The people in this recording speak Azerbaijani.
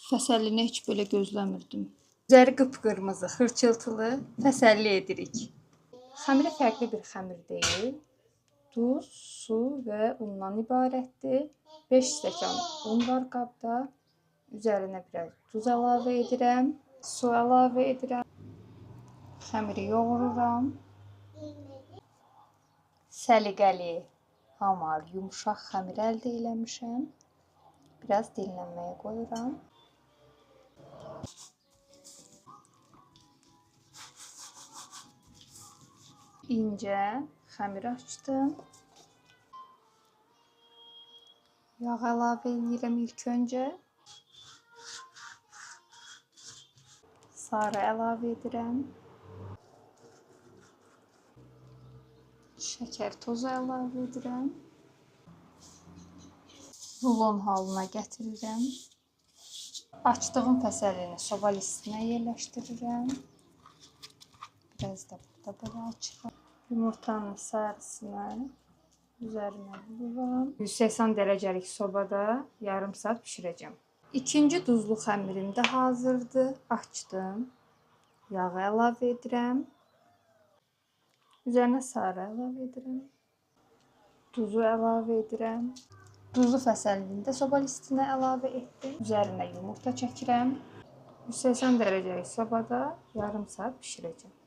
Fəsəllini heç belə gözləmirdim. Üzəri qıpqırmızı, xırçıltılı təsəlli edirik. Xəmiri fərqli bir xəmir deyil. Duz, su və undan ibarətdir. 5 stəkan un var qabda. Üzərinə biraz duz əlavə edirəm. Su əlavə edirəm. Xəmiri yoğururam. Səliqəli, hamar, yumşaq xəmir əldə eləmişəm. Biraz dinlənməyə qoyuram. İncə xəmir açdım. Yağ əlavə edirəm ilk öncə. Sarı əlavə edirəm. Şəkər tozu əlavə edirəm. Rulon halına gətirirəm. Açdığım fəsəllini soba listinə yerləşdirirəm. Biraz da burada belə açıram. Yumurtanın sarısını üzərinə vururam. 180 dərəcəlik sobada yarım saat bişirəcəm. İkinci duzlu xəmirim də hazırdır. Açdım. Yağı əlavə edirəm. Üzərinə sarı əlavə edirəm. Duzu əlavə edirəm. Duzlu fəsəllini də soba listinə əlavə etdim. Üzərinə yumurta çəkirəm. 180 dərəcəlik sobada yarım saat bişirəcəm.